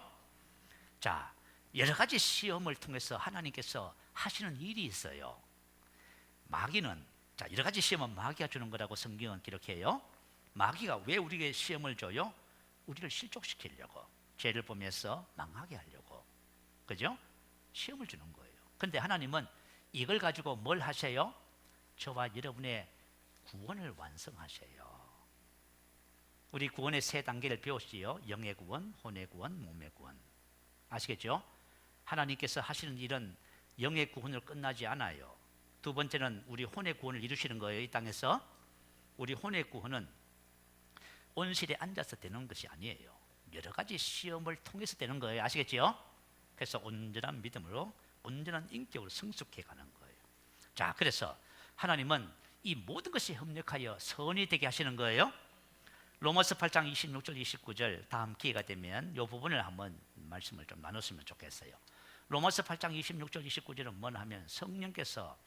자, 여러 가지 시험을 통해서 하나님께서 하시는 일이 있어요. 마귀는, 자, 여러 가지 시험은 마귀가 주는 거라고 성경은 기록해요. 마귀가 왜 우리에게 시험을 줘요? 우리를 실족시키려고, 죄를 보면서 망하게 하려고, 그죠? 시험을 주는 거예요. 그런데 하나님은 이걸 가지고 뭘 하세요? 저와 여러분의 구원을 완성하세요. 우리 구원의 세 단계를 배웠지요. 영의 구원, 혼의 구원, 몸의 구원. 아시겠죠? 하나님께서 하시는 일은 영의 구원으로 끝나지 않아요. 두 번째는 우리 혼의 구원을 이루시는 거예요. 이 땅에서 우리 혼의 구원은 온실에 앉아서 되는 것이 아니에요. 여러 가지 시험을 통해서 되는 거예요. 아시겠죠? 그래서 온전한 믿음으로, 온전한 인격으로 성숙해 가는 거예요. 자, 그래서 하나님은 이 모든 것이 협력하여 선이 되게 하시는 거예요. 로마서 8장 26절 29절 다음 기회가 되면 이 부분을 한번 말씀을 좀 나눴으면 좋겠어요. 로마서 8장 26절 29절은 뭐냐 하면 성령께서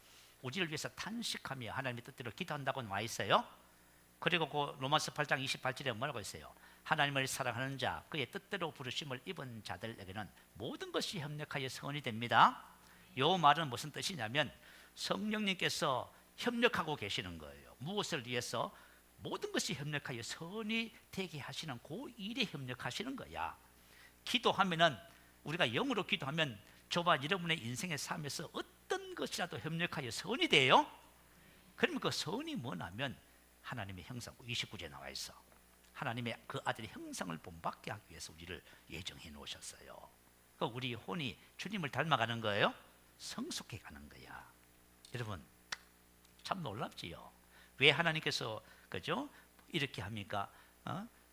우리를 위해서 탄식하며 하나님의 뜻대로 기도한다고 나와 있어요. 그리고 그 로마서 8장 28절에 뭐라고 있어요? 하나님을 사랑하는 자, 그의 뜻대로 부르심을 입은 자들에게는 모든 것이 협력하여 선이 됩니다. 이 말은 무슨 뜻이냐면 성령님께서 협력하고 계시는 거예요. 무엇을 위해서? 모든 것이 협력하여 선이 되게 하시는 그 일에 협력하시는 거야. 기도하면은, 우리가 영으로 기도하면 저와 여러분의 인생의 삶에서 어떤 것이라도 협력하여 선이 돼요. 그러면 그 선이 뭐냐면 하나님의 형상, 29절에 나와 있어. 하나님의 그 아들의 형상을 본받게 하기 위해서 우리를 예정해 놓으셨어요. 그 우리 혼이 주님을 닮아가는 거예요. 성숙해 가는 거야. 여러분, 참 놀랍지요. 왜 하나님께서 그죠? 이렇게 합니까?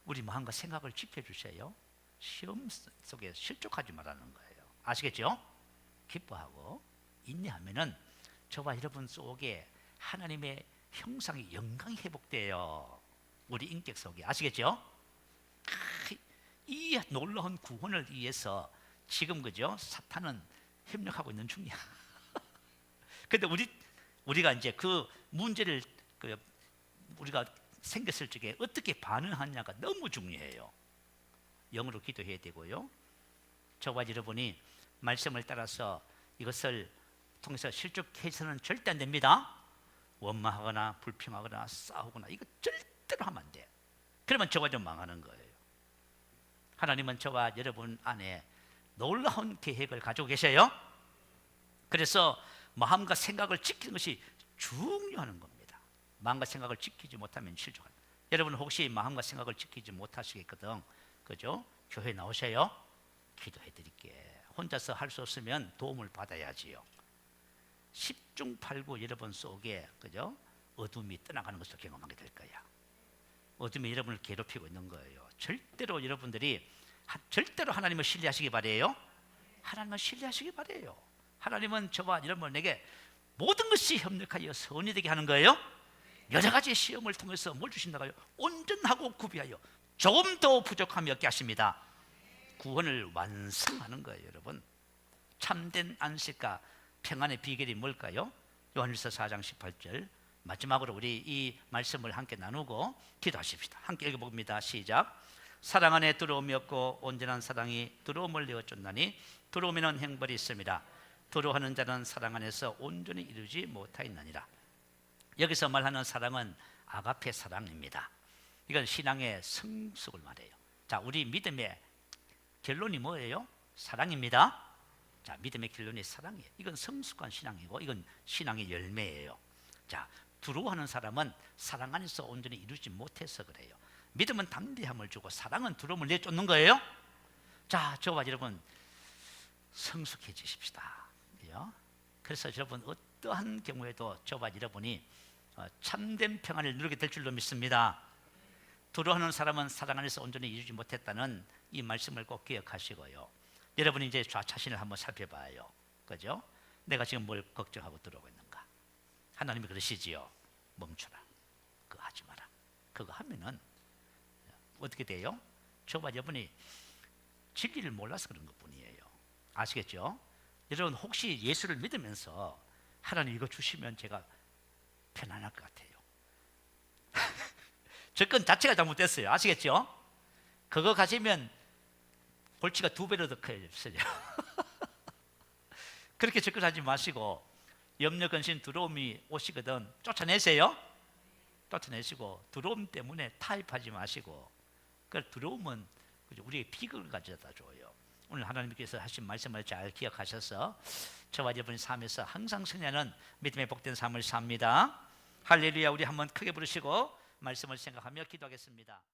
우리 마음과 생각을 지켜주세요. 시험 속에 실족하지 말라는 거예요. 아시겠죠? 기뻐하고 인내하면은 저와 여러분 속에 하나님의 형상의 영광이 회복돼요. 우리 인격 속에. 아시겠죠? 이 놀라운 구원을 위해서 지금 그죠? 사탄은 협력하고 있는 중이야. 근데 우리가 이제 그 문제를 우리가 생겼을 적에 어떻게 반응하냐가 너무 중요해요. 영으로 기도해야 되고요. 저와 여러분이 말씀을 따라서 이것을 통해서 실족해서는 절대 안 됩니다. 원망하거나 불평하거나 싸우거나 이거 절대로 하면 안 돼. 그러면 저와 좀 망하는 거예요. 하나님은 저와 여러분 안에 놀라운 계획을 가지고 계셔요. 그래서 마음과 생각을 지키는 것이 중요한 겁니다. 마음과 생각을 지키지 못하면 실족합니다. 여러분 혹시 마음과 생각을 지키지 못하시겠거든, 그죠? 교회 나오세요. 기도해 드릴게. 혼자서 할 수 없으면 도움을 받아야지요. 10중 8구 여러분 속에 그죠? 어둠이 떠나가는 것을 경험하게 될 거야. 어둠이 여러분을 괴롭히고 있는 거예요. 절대로 여러분들이 절대로 하나님을 신뢰하시기 바래요. 하나님을 신뢰하시기 바래요. 하나님은 저와 여러분에게 모든 것이 협력하여 선이 되게 하는 거예요. 여러 가지 시험을 통해서 뭘 주신다고요? 온전하고 구비하여 조금 더 부족함이 없게 하십니다. 구원을 완성하는 거예요, 여러분. 참된 안식과 평안의 비결이 뭘까요? 요한일서 4장 18절 마지막으로 우리 이 말씀을 함께 나누고 기도하십시다. 함께 읽어봅니다. 시작. 사랑 안에 두려움이 없고 온전한 사랑이 두려움을 내어 쫓나니 두려움에는 형벌이 있습니다. 두려워하는 자는 사랑 안에서 온전히 이루지 못하였느니라. 여기서 말하는 사랑은 아가페 사랑입니다. 이건 신앙의 성숙을 말해요. 자, 우리 믿음의 결론이 뭐예요? 사랑입니다. 자, 믿음의 결론이 사랑이에요. 이건 성숙한 신앙이고 이건 신앙의 열매예요. 자, 두려워하는 사람은 사랑 안에서 온전히 이루지 못해서 그래요. 믿음은 담대함을 주고 사랑은 두려움을 내쫓는 거예요. 자, 저와 여러분 성숙해지십시다. 그래서 여러분 어떠한 경우에도 저와 여러분이 참된 평안을 누리게 될 줄로 믿습니다. 두려워하는 사람은 사랑 안에서 온전히 이루지 못했다는 이 말씀을 꼭 기억하시고요. 여러분이 이제 자신을 한번 살펴봐요. 그죠? 내가 지금 뭘 걱정하고 두려워하고 있는가? 하나님이 그러시지요. 멈춰라. 그거 하지 마라. 그거 하면은 어떻게 돼요? 저와 여러분이 진리를 몰라서 그런 것뿐이에요. 아시겠죠? 여러분 혹시 예수를 믿으면서 하나님 이거 주시면 제가 편안할 것 같아요. 접근 자체가 잘못됐어요. 아시겠죠? 그거 가지면 골치가 2배로 더 커졌어요. 그렇게 접근하지 마시고 염려, 근심, 두려움이 오시거든 쫓아내세요. 쫓아내시고 두려움 때문에 타협하지 마시고 그 두려움은 우리의 비극을 가져다 줘요. 오늘 하나님께서 하신 말씀을 잘 기억하셔서 저와 여러분의 삶에서 항상 승리하는 믿음의 복된 삶을 삽니다. 할렐루야. 우리 한번 크게 부르시고 말씀을 생각하며 기도하겠습니다.